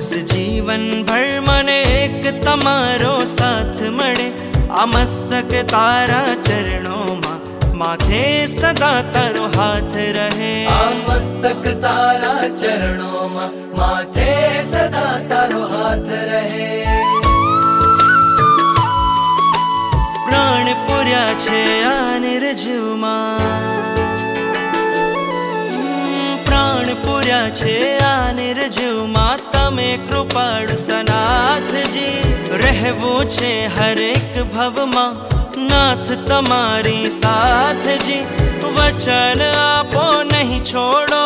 बस जीवन भर मने एक तमारो साथ मळे। आ मस्तक तारा चरणों मां माथे सदा तारो हाथ रहे। आ मस्तक तारा चरणों मां माथे सदा तारो हाथ रहे। प्राण पुर्या छे आ निर्जीव मां, प्राण पुर्या छे आ निर्जीव मां तमे कृपाळु सनाथ जी। रहवू छे हर एक भव मां नाथ तमारी साथ जी। वचन आपो नहीं छोड़ो